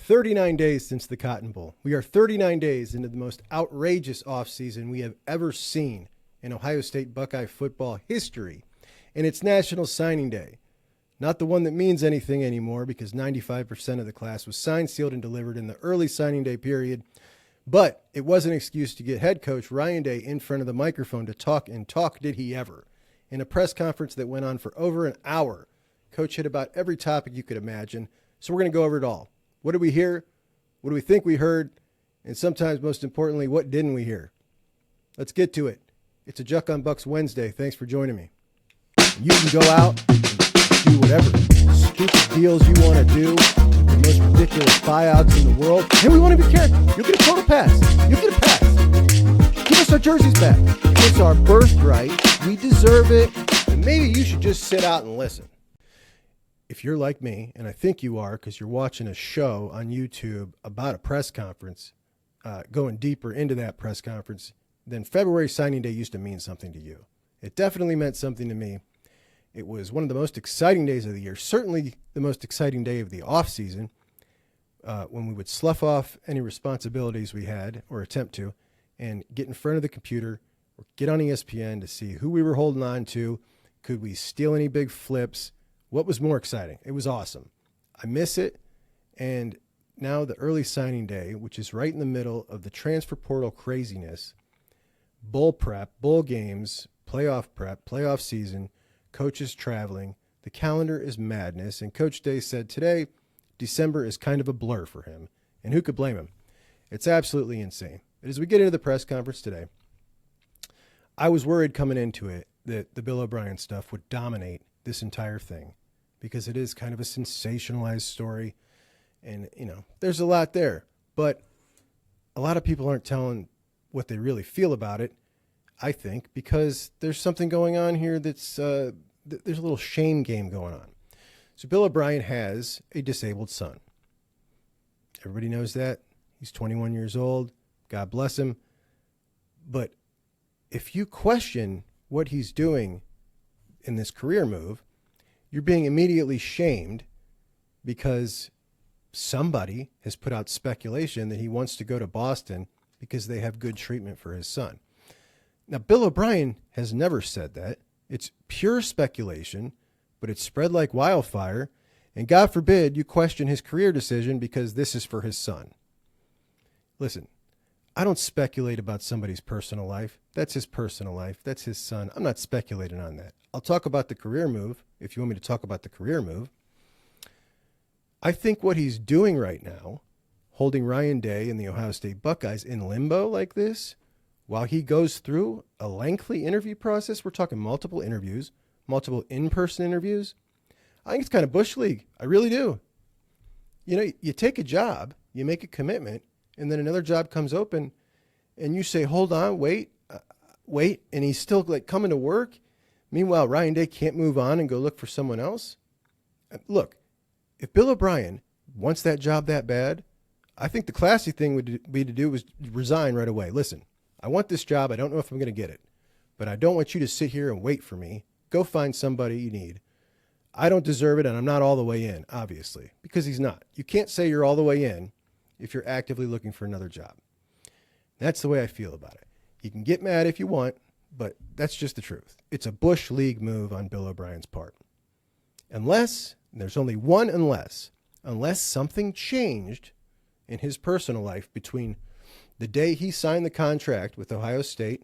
39 days since the Cotton Bowl. We are 39 days into the most outrageous offseason we have ever seen in Ohio State Buckeye football history. And it's National Signing Day. Not the one that means anything anymore because 95% of the class was signed, sealed, and delivered in the early signing day period. But it was an excuse to get head coach Ryan Day in front of the microphone to talk, and talk did he ever. In a press conference that went on for over an hour, Coach hit about every topic you could imagine. So we're going to go over it all. What did we hear? What do we think we heard? And sometimes, most importantly, what didn't we hear? Let's get to it. It's a Juck on Bucks Wednesday. Thanks for joining me. You can go out and do whatever stupid deals you want to do, the most ridiculous buyouts in the world. And we want to be careful. You'll get a total pass. You'll get a pass. Give us our jerseys back. It's our birthright. We deserve it. And maybe you should just sit out and listen. If you're like me, and I think you are because you're watching a show on YouTube about a press conference, going deeper into that press conference, then February signing day used to mean something to you. It definitely meant something to me. It was one of the most exciting days of the year, certainly the most exciting day of the offseason, when we would slough off any responsibilities we had or attempt to and get in front of the computer or get on ESPN to see who we were holding on to. Could we steal any big flips? What was more exciting? It was awesome. I miss it. And now the early signing day, which is right in the middle of the transfer portal craziness, bowl prep, bowl games, playoff prep, playoff season, coaches traveling. The calendar is madness. And Coach Day said today, December is kind of a blur for him. And who could blame him? It's absolutely insane. But as we get into the press conference today, I was worried coming into it that the Bill O'Brien stuff would dominate this entire thing because it is kind of a sensationalized story. And, you know, there's a lot there. But a lot of people aren't telling what they really feel about it, I think, because there's something going on here that's, there's a little shame game going on. So Bill O'Brien has a disabled son. Everybody knows that. He's 21 years old. God bless him. But if you question what he's doing in this career move, you're being immediately shamed because somebody has put out speculation that he wants to go to Boston because they have good treatment for his son. Now, Bill O'Brien has never said that. It's pure speculation, but it's spread like wildfire. And God forbid you question his career decision because this is for his son. Listen, I don't speculate about somebody's personal life. That's his personal life. That's his son. I'm not speculating on that. I'll talk about the career move if you want me to talk about the career move. I think what he's doing right now, holding Ryan Day and the Ohio State Buckeyes in limbo like this, while he goes through a lengthy interview process, we're talking multiple interviews, multiple in-person interviews. I think it's kind of Bush League. I really do. You know, you take a job, you make a commitment, and then another job comes open, and you say, hold on, wait, and he's still like coming to work. Meanwhile, Ryan Day can't move on and go look for someone else. Look, if Bill O'Brien wants that job that bad, I think the classy thing would be to do was resign right away. Listen, I want this job. I don't know if I'm going to get it, but I don't want you to sit here and wait for me. Go find somebody you need. I don't deserve it, and I'm not all the way in, obviously, because he's not. You can't say you're all the way in if you're actively looking for another job. That's the way I feel about it. You can get mad if you want, but that's just the truth. It's a Bush League move on Bill O'Brien's part. Unless, there's only one unless something changed in his personal life between the day he signed the contract with Ohio State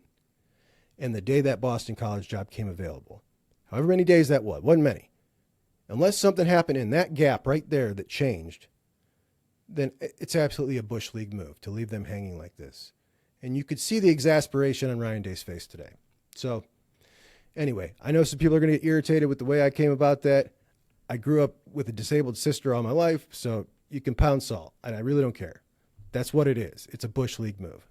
and the day that Boston College job came available. However many days that was, wasn't many. Unless something happened in that gap right there that changed, then it's absolutely a Bush League move to leave them hanging like this. And you could see the exasperation on Ryan Day's face today. So anyway, I know some people are going to get irritated with the way I came about that. I grew up with a disabled sister all my life, so you can pound salt, and I really don't care. That's what it is. It's a Bush League move.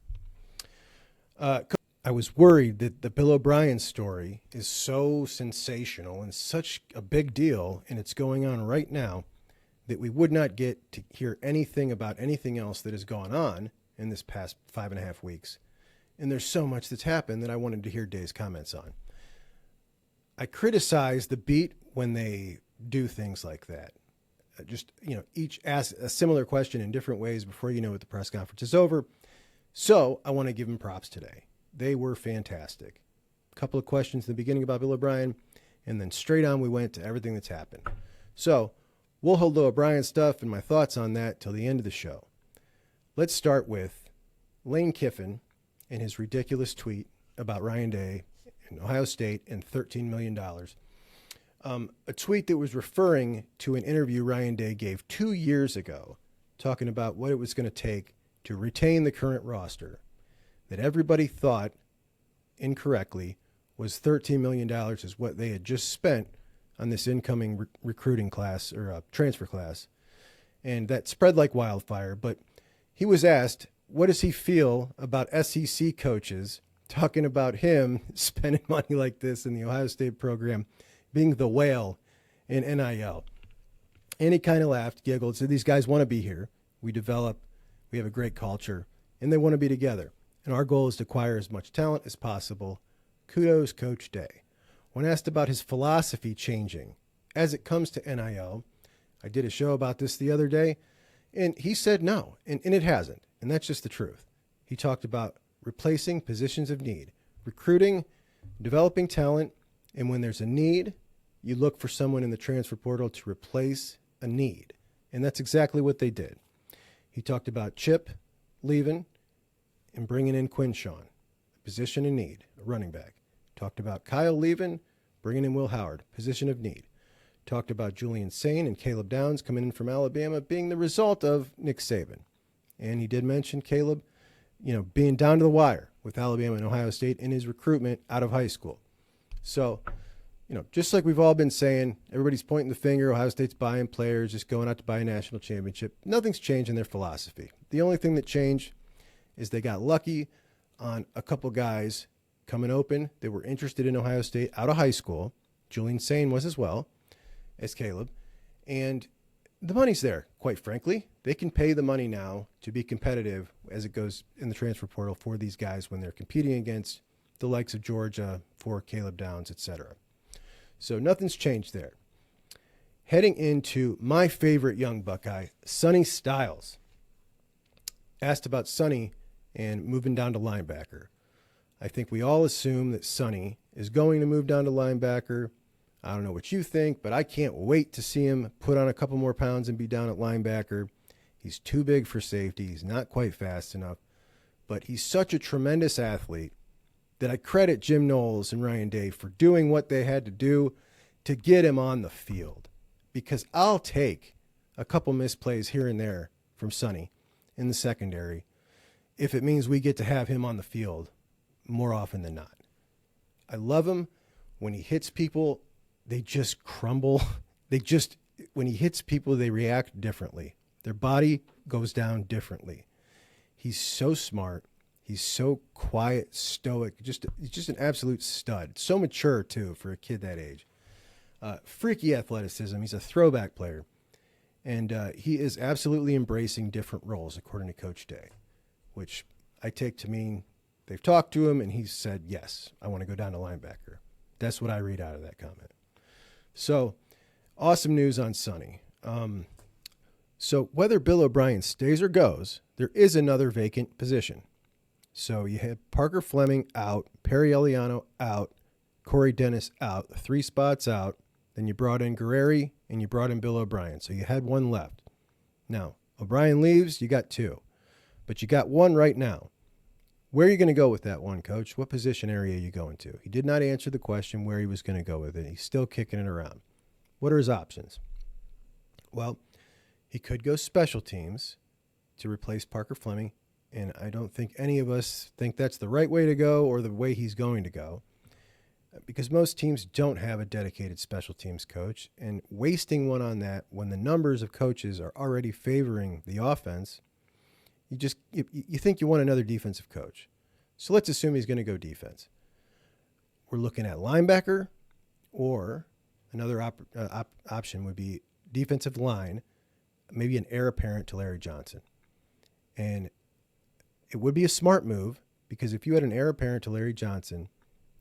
I was worried that the Bill O'Brien story is so sensational and such a big deal, and it's going on right now, that we would not get to hear anything about anything else that has gone on in this past 5.5 weeks. And there's so much that's happened that I wanted to hear Day's comments on. I criticize the beat when they do things like that. just, each ask a similar question in different ways before you know it, the press conference is over. So I want to give them props today. They were fantastic. A couple of questions in the beginning about Bill O'Brien, and then straight on we went to everything that's happened. So we'll hold the O'Brien stuff and my thoughts on that till the end of the show. Let's start with Lane Kiffin and his ridiculous tweet about Ryan Day in Ohio State and $13 million. A tweet that was referring to an interview Ryan Day gave 2 years ago, talking about what it was going to take to retain the current roster, that everybody thought incorrectly was $13 million is what they had just spent on this incoming recruiting class or transfer class. And that spread like wildfire. But he was asked, what does he feel about SEC coaches talking about him spending money like this in the Ohio State program, being the whale in NIL? And he kind of laughed, giggled, said, these guys want to be here. We have a great culture, and they want to be together. And our goal is to acquire as much talent as possible. Kudos, Coach Day. When asked about his philosophy changing as it comes to NIL, I did a show about this the other day, and he said no, and it hasn't. And that's just the truth. He talked about replacing positions of need, recruiting, developing talent, and when there's a need, you look for someone in the transfer portal to replace a need. And that's exactly what they did. He talked about Chip leaving and bringing in Quinshawn, a position in need, a running back. Talked about Kyle leaving, bringing in Will Howard, position of need. Talked about Julian Sain and Caleb Downs coming in from Alabama being the result of Nick Saban. And he did mention Caleb, being down to the wire with Alabama and Ohio State in his recruitment out of high school. So, just like we've all been saying, everybody's pointing the finger, Ohio State's buying players, just going out to buy a national championship. Nothing's changed in their philosophy. The only thing that changed is they got lucky on a couple guys coming open that were interested in Ohio State out of high school. Julian Sain was as well as Caleb. And the money's there, quite frankly. They can pay the money now to be competitive as it goes in the transfer portal for these guys when they're competing against the likes of Georgia for Caleb Downs, etc. So nothing's changed there. Heading into my favorite young Buckeye, Sonny Styles. Asked about Sonny and moving down to linebacker. I think we all assume that Sonny is going to move down to linebacker. I don't know what you think, but I can't wait to see him put on a couple more pounds and be down at linebacker. He's too big for safety. He's not quite fast enough, but he's such a tremendous athlete that I credit Jim Knowles and Ryan Day for doing what they had to do to get him on the field, because I'll take a couple misplays here and there from Sonny in the secondary if it means we get to have him on the field more often than not. I love him. When he hits people, they just crumble. When he hits people, they react differently. Their body goes down differently. He's so smart. He's so quiet, stoic. He's just an absolute stud. So mature, too, for a kid that age. Freaky athleticism. He's a throwback player. And he is absolutely embracing different roles, according to Coach Day, which I take to mean they've talked to him and he's said, yes, I want to go down to linebacker. That's what I read out of that comment. So, awesome news on Sonny. So whether Bill O'Brien stays or goes, there is another vacant position. So you had Parker Fleming out, Perry Eliano out, Corey Dennis out, 3 spots out. Then you brought in Guerreri and you brought in Bill O'Brien. So you had 1 left. Now, O'Brien leaves, you got 2. But you got 1 right now. Where are you going to go with that 1, Coach? What position area are you going to? He did not answer the question where he was going to go with it. He's still kicking it around. What are his options? Well, he could go special teams to replace Parker Fleming, and I don't think any of us think that's the right way to go or the way he's going to go, because most teams don't have a dedicated special teams coach, and wasting one on that when the numbers of coaches are already favoring the offense, you think you want another defensive coach. So let's assume he's going to go defense. We're looking at linebacker, or another option would be defensive line, maybe an heir apparent to Larry Johnson. And it would be a smart move, because if you had an heir apparent to Larry Johnson,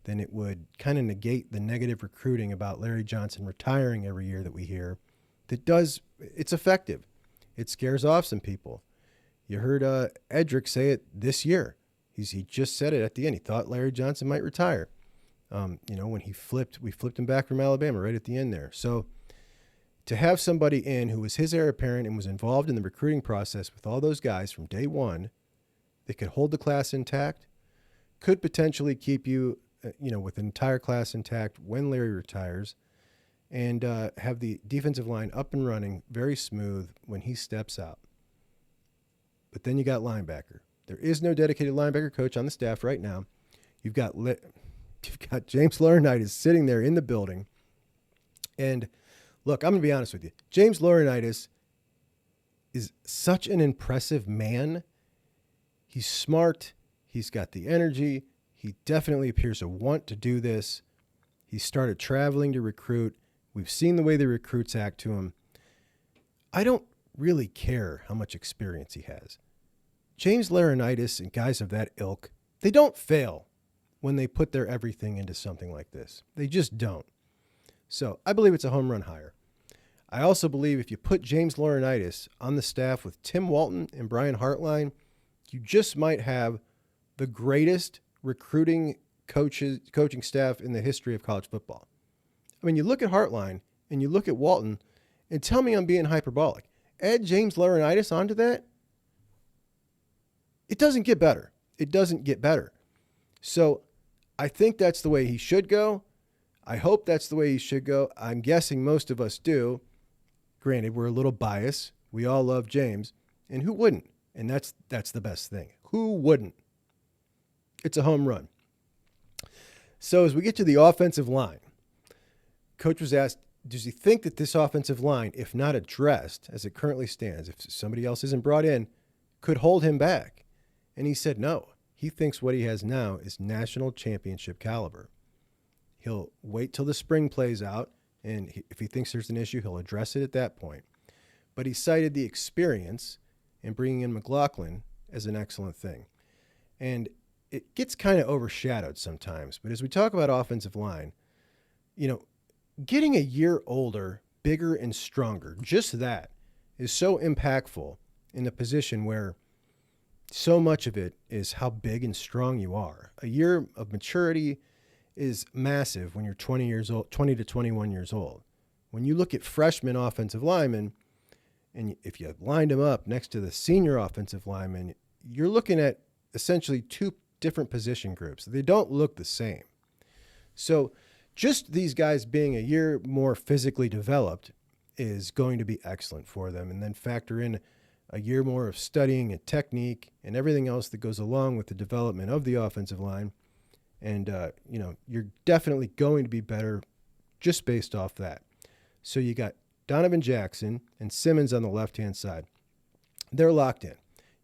then it would kind of negate the negative recruiting about Larry Johnson retiring every year that we hear, it's effective. It scares off some people. You heard Edric say it this year. He just said it at the end. He thought Larry Johnson might retire. When we flipped him back from Alabama right at the end there. So to have somebody in who was his heir apparent and was involved in the recruiting process with all those guys from day one that could hold the class intact, could potentially keep you, with the entire class intact when Larry retires, and have the defensive line up and running very smooth when he steps out. But then you got linebacker. There is no dedicated linebacker coach on the staff right now. You've got James Laurinaitis sitting there in the building. And look, I'm going to be honest with you. James Laurinaitis is such an impressive man. He's smart. He's got the energy. He definitely appears to want to do this. He started traveling to recruit. We've seen the way the recruits act to him. I don't really care how much experience he has. James Laurinaitis and guys of that ilk, they don't fail when they put their everything into something like this. They just don't. So I believe it's a home run hire. I also believe if you put James Laurinaitis on the staff with Tim Walton and Brian Hartline, you just might have the greatest recruiting coaching staff in the history of college football. I mean, you look at Hartline and you look at Walton and tell me I'm being hyperbolic. Add James Laurinaitis onto that. It doesn't get better. It doesn't get better. So I think that's the way he should go. I hope that's the way he should go. I'm guessing most of us do. Granted, we're a little biased. We all love James. And who wouldn't? And that's the best thing. Who wouldn't? It's a home run. So as we get to the offensive line, Coach was asked, does he think that this offensive line, if not addressed as it currently stands, if somebody else isn't brought in, could hold him back? And he said no. He thinks what he has now is national championship caliber. He'll wait till the spring plays out, and if he thinks there's an issue, he'll address it at that point. But he cited the experience in bringing in McLaughlin as an excellent thing. And it gets kind of overshadowed sometimes. But as we talk about offensive line, getting a year older, bigger, and stronger, just that is so impactful in the position where so much of it is how big and strong you are. A year of maturity is massive when you're 20 to 21 years old. When you look at freshman offensive linemen, and if you lined them up next to the senior offensive linemen, you're looking at essentially two different position groups. They don't look the same. So just these guys being a year more physically developed is going to be excellent for them. And then factor in a year more of studying and technique and everything else that goes along with the development of the offensive line. And, you're definitely going to be better just based off that. So you got Donovan Jackson and Simmons on the left-hand side. They're locked in.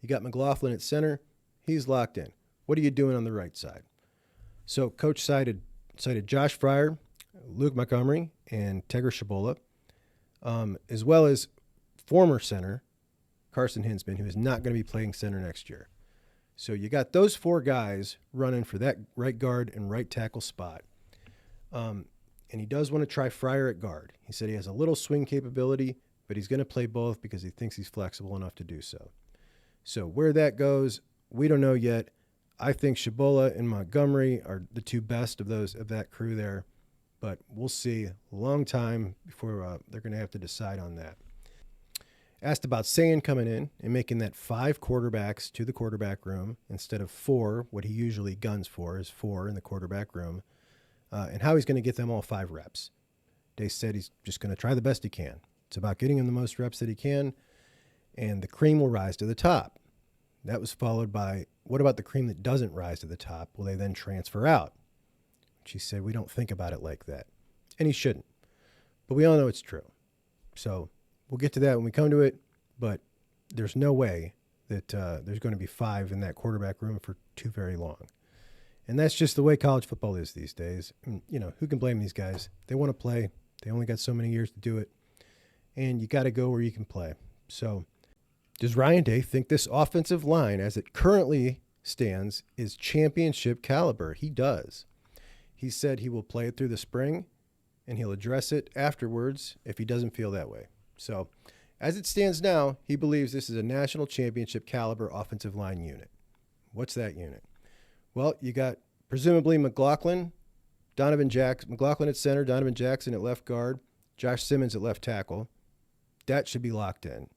You got McLaughlin at center. He's locked in. What are you doing on the right side? So Coach cited Josh Fryer, Luke Montgomery, and Tegra Shabola, as well as former center Carson Hinsman, who is not going to be playing center next year. So you got those four guys running for that right guard and right tackle spot. And he does want to try Fryer at guard. He said he has a little swing capability, but he's going to play both because he thinks he's flexible enough to do so. So where that goes, we don't know yet. I think Shabola and Montgomery are the two best of that crew there, but we'll see a long time before they're going to have to decide on that. Asked about Sayin coming in and making that 5 quarterbacks to the quarterback room instead of 4. What he usually guns for is 4 in the quarterback room, and how he's going to get them all 5 reps. Day said he's just going to try the best he can. It's about getting him the most reps that he can, and the cream will rise to the top. That was followed by, what about the cream that doesn't rise to the top? Will they then transfer out? She said, we don't think about it like that. And he shouldn't. But we all know it's true. So we'll get to that when we come to it, but there's no way that there's going to be 5 in that quarterback room for too very long. And that's just the way college football is these days. And, who can blame these guys? They want to play. They only got so many years to do it. And you got to go where you can play. So does Ryan Day think this offensive line, as it currently stands, is championship caliber? He does. He said he will play it through the spring, and he'll address it afterwards if he doesn't feel that way. So as it stands now, he believes this is a national championship caliber offensive line unit. What's that unit? Well, you got presumably McLaughlin at center, Donovan Jackson at left guard, Josh Simmons at left tackle. That should be locked in.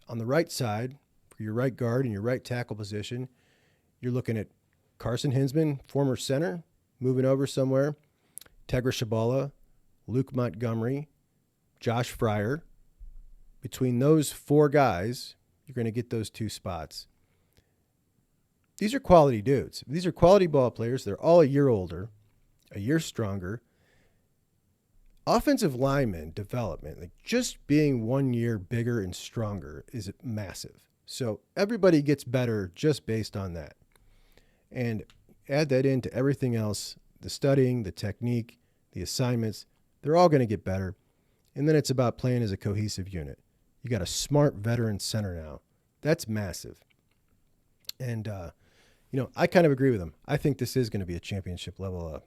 On the right side, for your right guard and your right tackle position, you're looking at Carson Hinsman, former center, moving over somewhere, Tegra Shabala, Luke Montgomery, Josh Fryer. Between those four guys, you're going to get those two spots. These are quality dudes. These are quality ball players. They're all a year older, a year stronger. Offensive lineman development, like just being 1 year bigger and stronger, is massive. So everybody gets better just based on that. And add that into everything else, the studying, the technique, the assignments, they're all going to get better. And then it's about playing as a cohesive unit. You got a smart veteran center now. That's massive. And, I kind of agree with him. I think this is going to be a championship level.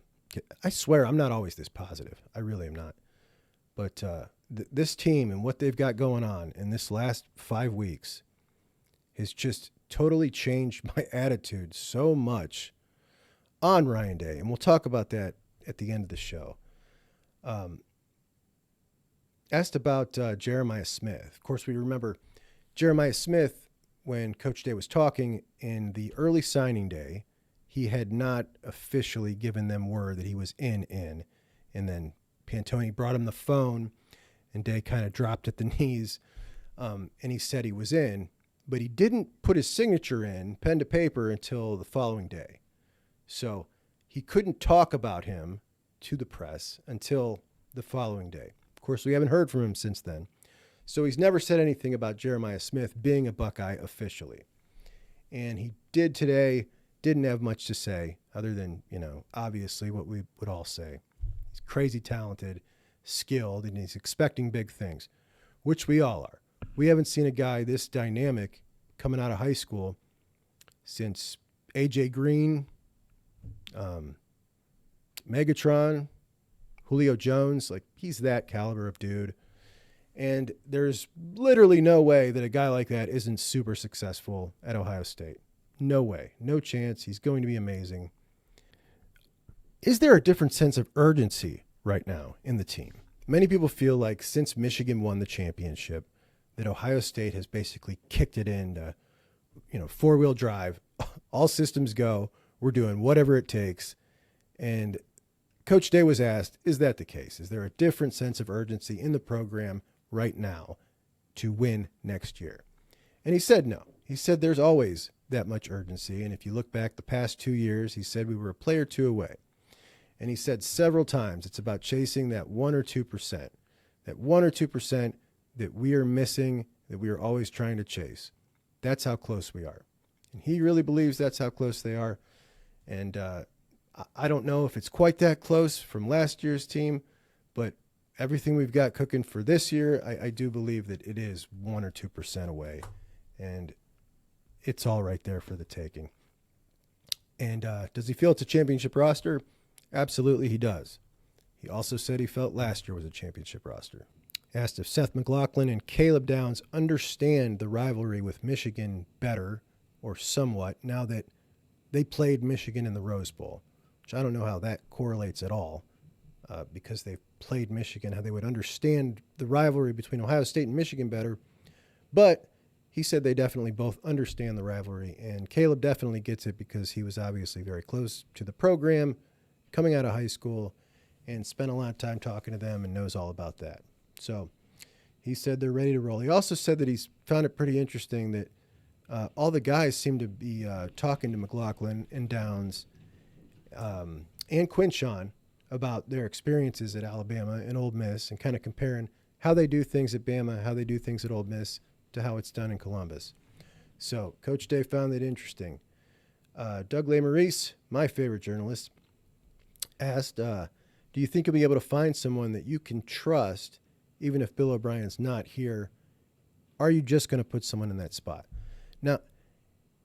I swear I'm not always this positive. I really am not. But this team and what they've got going on in this last 5 weeks has just totally changed my attitude so much on Ryan Day. And we'll talk about that at the end of the show. Asked about Jeremiah Smith. Of course, we remember Jeremiah Smith when Coach Day was talking in the early signing day. He had not officially given them word that he was in. And then Pantone brought him the phone, and Day kind of dropped at the knees, and he said he was in. But he didn't put his signature in, pen to paper, until the following day. So he couldn't talk about him to the press until the following day. Of course, we haven't heard from him since then. So he's never said anything about Jeremiah Smith being a Buckeye officially. And he did today, didn't have much to say other than, obviously what we would all say. He's crazy talented, skilled, and he's expecting big things, which we all are. We haven't seen a guy this dynamic coming out of high school since A.J. Green, Megatron, Julio Jones. Like, he's that caliber of dude. And there's literally no way that a guy like that isn't super successful at Ohio State. No way. No chance. He's going to be amazing. Is there a different sense of urgency right now in the team? Many people feel like since Michigan won the championship, that Ohio State has basically kicked it into, four-wheel drive. All systems go. We're doing whatever it takes. And Coach Day was asked, is that the case? Is there a different sense of urgency in the program right now to win next year? And he said no. He said there's always that much urgency. And if you look back the past 2 years, he said we were a play or two away. And he said several times it's about chasing that 1 or 2%, that 1 or 2% that we are missing, that we are always trying to chase. That's how close we are. And he really believes that's how close they are. And I don't know if it's quite that close from last year's team, but everything we've got cooking for this year, I do believe that it is 1 or 2% away. And it's all right there for the taking. And does he feel it's a championship roster? Absolutely, he does. He also said he felt last year was a championship roster. Asked if Seth McLaughlin and Caleb Downs understand the rivalry with Michigan better or somewhat now that they played Michigan in the Rose Bowl, which I don't know how that correlates at all because they've played Michigan, how they would understand the rivalry between Ohio State and Michigan better. But he said they definitely both understand the rivalry, and Caleb definitely gets it because he was obviously very close to the program coming out of high school and spent a lot of time talking to them and knows all about that. So he said they're ready to roll. He also said that he's found it pretty interesting that all the guys seem to be talking to McLaughlin and Downs and Quinshawn about their experiences at Alabama and Ole Miss and kind of comparing how they do things at Bama, how they do things at Ole Miss to how it's done in Columbus. So Coach Day found that interesting. Doug Lesmerises, my favorite journalist, asked, do you think you'll be able to find someone that you can trust even if Bill O'Brien's not here? Are you just going to put someone in that spot? Now,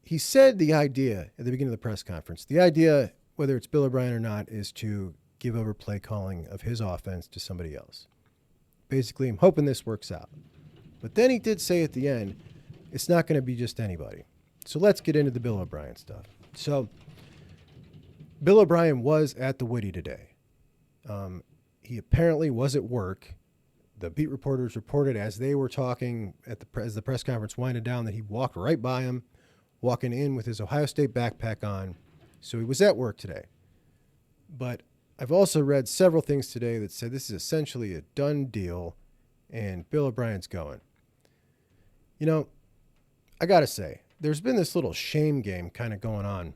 he said the idea at the beginning of the press conference, the idea, whether it's Bill O'Brien or not, is to give over play calling of his offense to somebody else. Basically, I'm hoping this works out. But then he did say at the end, it's not going to be just anybody. So let's get into the Bill O'Brien stuff. So Bill O'Brien was at the Woody today. He apparently was at work. The beat reporters reported as they were talking as the press conference winded down that he walked right by him, walking in with his Ohio State backpack on. So he was at work today. But I've also read several things today that said this is essentially a done deal and Bill O'Brien's going. You know, I got to say, there's been this little shame game kind of going on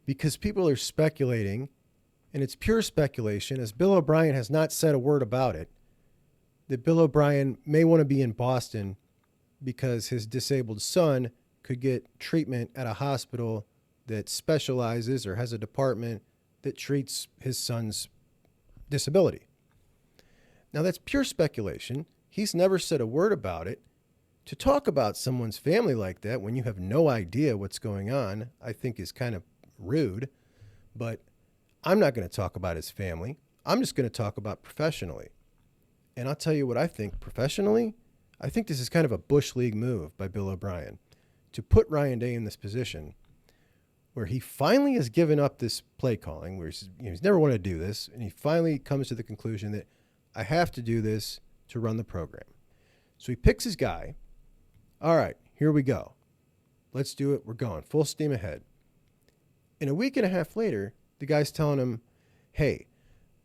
because people are speculating, and it's pure speculation, as Bill O'Brien has not said a word about it, that Bill O'Brien may want to be in Boston because his disabled son could get treatment at a hospital that specializes or has a department that treats his son's disability. Now, that's pure speculation. He's never said a word about it. To talk about someone's family like that when you have no idea what's going on, I think is kind of rude. But I'm not going to talk about his family. I'm just going to talk about professionally. And I'll tell you what I think professionally. I think this is kind of a Bush League move by Bill O'Brien to put Ryan Day in this position where he finally has given up this play calling, where he's never wanted to do this, and he finally comes to the conclusion that I have to do this to run the program. So he picks his guy. All right, here we go. Let's do it. We're going full steam ahead. And a week and a half later, the guy's telling him, hey,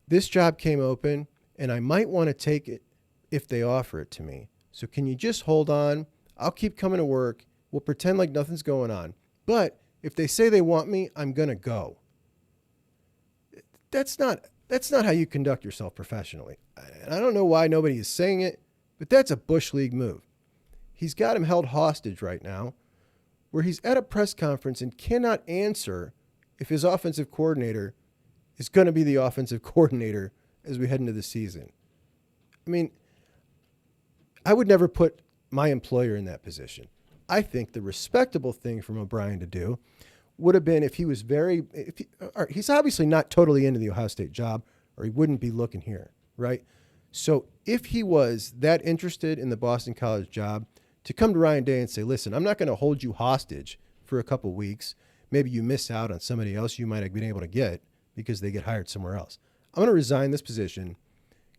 this job came open and I might want to take it if they offer it to me. So can you just hold on? I'll keep coming to work. We'll pretend like nothing's going on. But if they say they want me, I'm going to go. That's not how you conduct yourself professionally. And I don't know why nobody is saying it, but that's a Bush League move. He's got him held hostage right now, where he's at a press conference and cannot answer if his offensive coordinator is going to be the offensive coordinator as we head into the season. I mean, I would never put my employer in that position. I think the respectable thing from O'Brien to do would have been if he was he's obviously not totally into the Ohio State job, or he wouldn't be looking here, right? So if he was that interested in the Boston College job, to come to Ryan Day and say, listen, I'm not going to hold you hostage for a couple weeks. Maybe you miss out on somebody else you might have been able to get because they get hired somewhere else. I'm going to resign this position.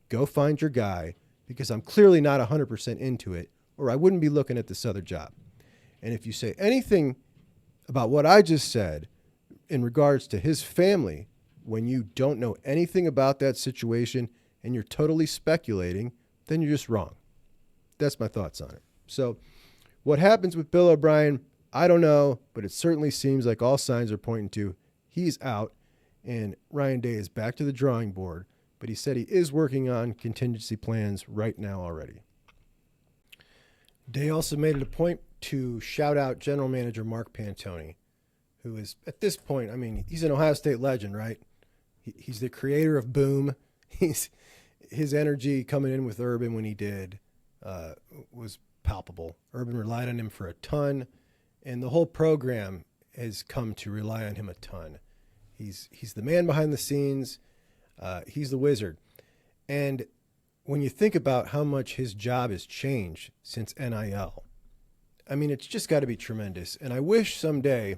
Go find your guy because I'm clearly not 100% into it, or I wouldn't be looking at this other job. And if you say anything about what I just said in regards to his family, when you don't know anything about that situation and you're totally speculating, then you're just wrong. That's my thoughts on it. So what happens with Bill O'Brien, I don't know, but it certainly seems like all signs are pointing to he's out and Ryan Day is back to the drawing board, but he said he is working on contingency plans right now already. Day also made it a point to shout out General Manager Mark Pantoni, who is, at this point, I mean, he's an Ohio State legend, right? He's the creator of Boom. His energy coming in with Urban when he did was palpable. Urban relied on him for a ton, and the whole program has come to rely on him a ton. He's the man behind the scenes. He's the wizard. And when you think about how much his job has changed since NIL, I mean, it's just got to be tremendous. And I wish someday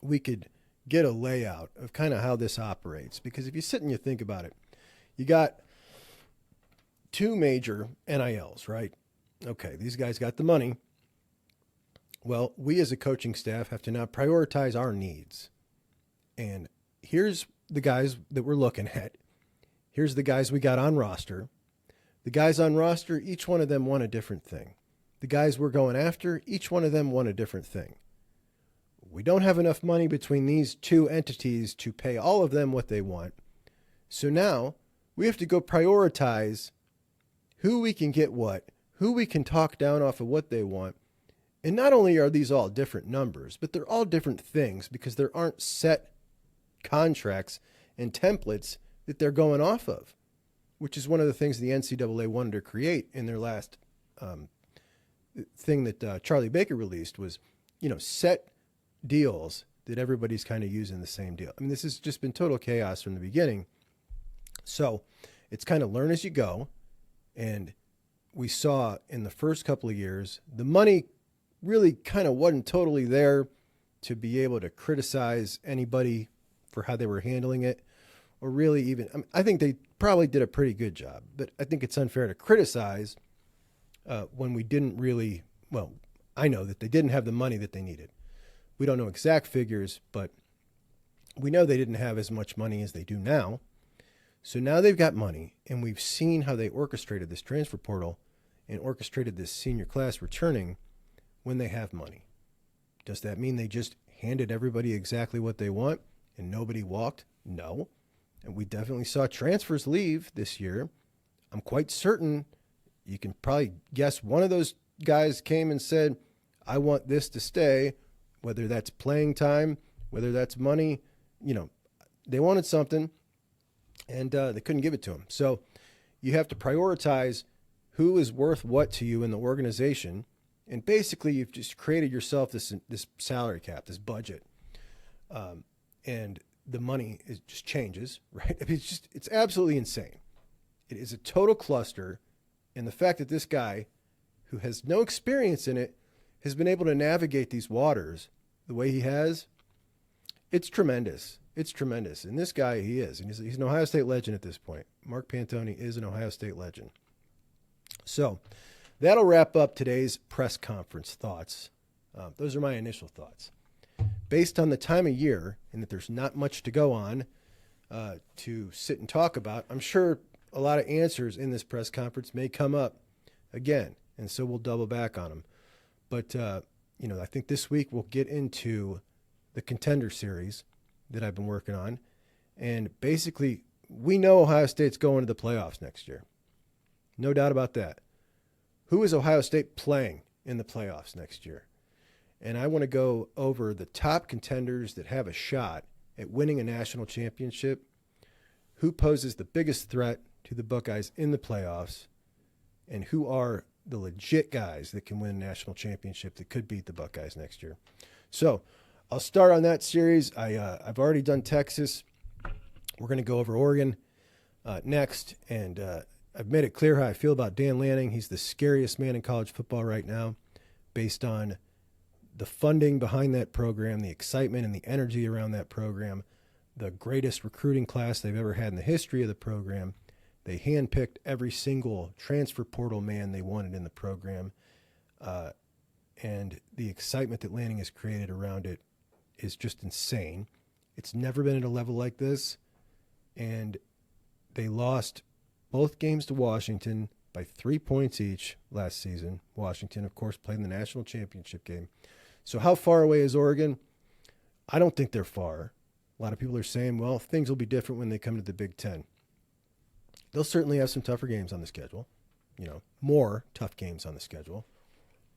we could get a layout of kind of how this operates. Because if you sit and you think about it, you got two major NILs, right? Okay, these guys got the money. Well, we as a coaching staff have to now prioritize our needs. And here's the guys that we're looking at. Here's the guys we got on roster. The guys on roster, each one of them want a different thing. The guys we're going after, each one of them want a different thing. We don't have enough money between these two entities to pay all of them what they want. So now we have to go prioritize who we can get what, who we can talk down off of what they want. And not only are these all different numbers, but they're all different things because there aren't set contracts and templates that they're going off of, which is one of the things the NCAA wanted to create in their last thing that Charlie Baker released was, set deals that everybody's kind of using the same deal. I mean, this has just been total chaos from the beginning. So It's kind of learn as you go. And we saw in the first couple of years, the money really kind of wasn't totally there to be able to criticize anybody for how they were handling it, or really even, I think they probably did a pretty good job, but I think it's unfair to criticize when we didn't really, well, I know that they didn't have the money that they needed. We don't know exact figures, but we know they didn't have as much money as they do now. So now they've got money, and we've seen how they orchestrated this transfer portal and orchestrated this senior class returning when they have money. Does that mean they just handed everybody exactly what they want and nobody walked? No. And we definitely saw transfers leave this year. I'm quite certain you can probably guess one of those guys came and said, I want this to stay, whether that's playing time, whether that's money. They wanted something, and they couldn't give it to him. So you have to prioritize who is worth what to you in the organization. And basically, you've just created yourself this salary cap, this budget. And the money just changes, right? I mean, it's absolutely insane. It is a total cluster. And the fact that this guy, who has no experience in it, has been able to navigate these waters the way he has, it's tremendous. It's tremendous. And this guy, he is. And he's an Ohio State legend at this point. Mark Pantoni is an Ohio State legend. So that'll wrap up today's press conference thoughts. Those are my initial thoughts. Based on the time of year and that there's not much to go on to sit and talk about, I'm sure a lot of answers in this press conference may come up again, and so we'll double back on them. But, I think this week we'll get into the Contender series that I've been working on. And basically, we know Ohio State's going to the playoffs next year. No doubt about that. Who is Ohio State playing in the playoffs next year? And I want to go over the top contenders that have a shot at winning a national championship. Who poses the biggest threat to the Buckeyes in the playoffs? And who are the legit guys that can win a national championship that could beat the Buckeyes next year? So I'll start on that series. I've already done Texas. We're going to go over Oregon next. And I've made it clear how I feel about Dan Lanning. He's the scariest man in college football right now based on the funding behind that program, the excitement and the energy around that program, the greatest recruiting class they've ever had in the history of the program. They handpicked every single transfer portal man they wanted in the program. And the excitement that Lanning has created around it is just insane. It's never been at a level like this. And they lost both games to Washington by 3 points each last season. Washington, of course, played in the national championship game. So how far away is Oregon? I don't think they're far. A lot of people are saying, well, things will be different when they come to the Big Ten. They'll certainly have some tougher games on the schedule, more tough games on the schedule,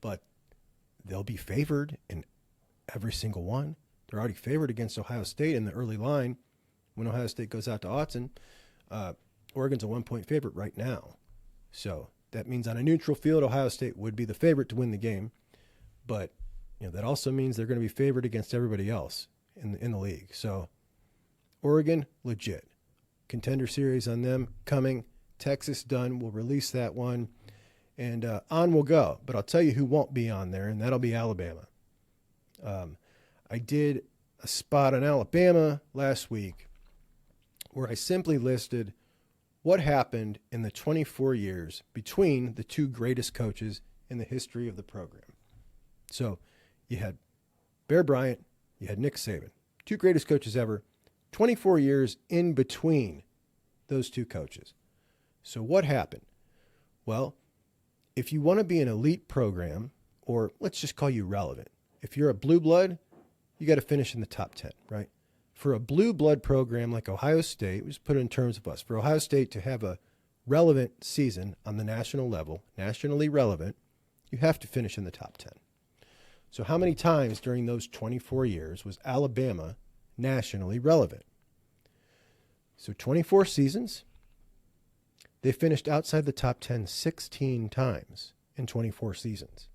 but they'll be favored in every single one. They're already favored against Ohio State in the early line. When Ohio State goes out to Autzen, Oregon's a 1-point favorite right now. So that means on a neutral field, Ohio State would be the favorite to win the game. But that also means they're going to be favored against everybody else in the league. So Oregon, legit. Contender series on them coming. Texas done. We'll release that one. And on we'll go. But I'll tell you who won't be on there, and that'll be Alabama. I did a spot on Alabama last week where I simply listed what happened in the 24 years between the two greatest coaches in the history of the program. So you had Bear Bryant, you had Nick Saban, two greatest coaches ever, 24 years in between those two coaches. So what happened? Well, if you want to be an elite program, or let's just call you relevant, if you're a blue blood, you got to finish in the top 10, right? For a blue blood program like Ohio State, we just put it in terms of us, for Ohio State to have a relevant season on the national level, nationally relevant, you have to finish in the top 10. So how many times during those 24 years was Alabama nationally relevant? So 24 seasons, they finished outside the top 10 16 times in 24 seasons.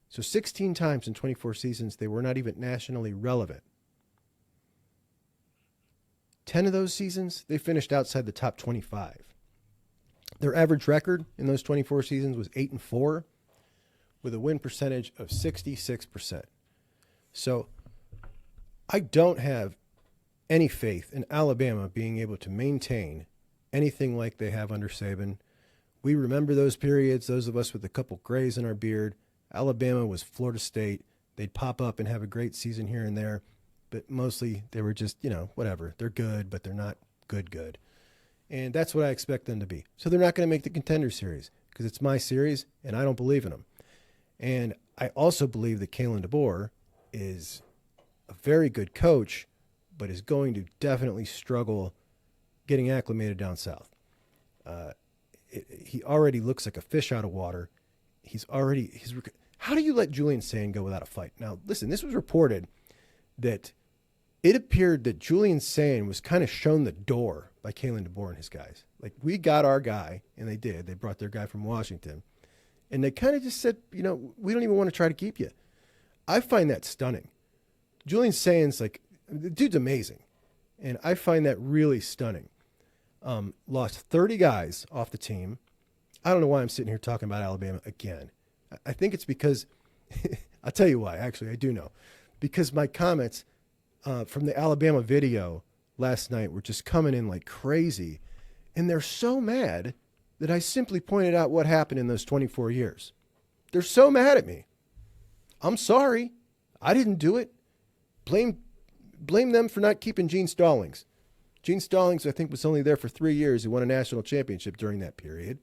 So 16 times in 24 seasons, they were not even nationally relevant. 10 of those seasons, they finished outside the top 25. Their average record in those 24 seasons was 8-4 with a win percentage of 66%. So I don't have any faith in Alabama being able to maintain anything like they have under Saban. We remember those periods, those of us with a couple grays in our beard. Alabama was Florida State. They'd pop up and have a great season here and there, but mostly they were just, whatever. They're good, but they're not good. And that's what I expect them to be. So they're not going to make the Contender Series because it's my series, and I don't believe in them. And I also believe that Kalen DeBoer is a very good coach, but is going to definitely struggle getting acclimated down south. He already looks like a fish out of water. How do you let Julian Sand go without a fight? Now, listen, this was reported that it appeared that Julian Sand was kind of shown the door by Kalen DeBoer and his guys. Like, we got our guy, and they did. They brought their guy from Washington. And they kind of just said, we don't even want to try to keep you. I find that stunning. Julian Sand's the dude's amazing. And I find that really stunning. Lost 30 guys off the team. I don't know why I'm sitting here talking about Alabama again. I think it's because, I'll tell you why, actually, I do know. Because my comments from the Alabama video last night were just coming in like crazy. And they're so mad that I simply pointed out what happened in those 24 years. They're so mad at me. I'm sorry. I didn't do it. Blame them for not keeping Gene Stallings. Gene Stallings, I think, was only there for 3 years. He won a national championship during that period.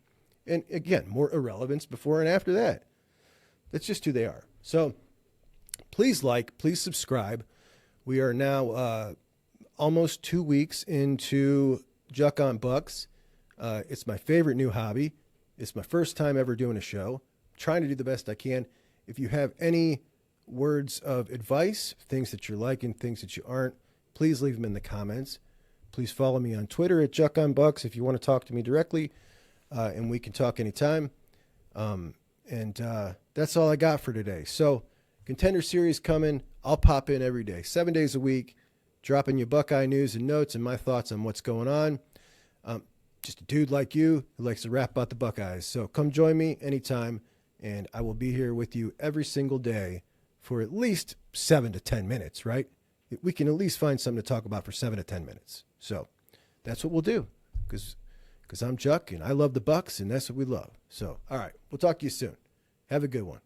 And again, more irrelevance before and after that. That's just who they are. So please please subscribe. We are now almost 2 weeks into Juck on Bucks. It's my favorite new hobby. It's my first time ever doing a show. I'm trying to do the best I can. If you have any words of advice, things that you're liking, things that you aren't, please leave them in the comments. Please follow me on Twitter at Juck on Bucks if you want to talk to me directly, and we can talk anytime. That's all I got for today. So, Contender Series coming. I'll pop in every day, 7 days a week, dropping you Buckeye news and notes and my thoughts on what's going on. Just a dude like you who likes to rap about the Buckeyes. So come join me anytime, and I will be here with you every single day for at least 7 to 10 minutes, right? We can at least find something to talk about for 7 to 10 minutes. So that's what we'll do because I'm Juck, and I love the Bucks, and that's what we love. So, all right, we'll talk to you soon. Have a good one.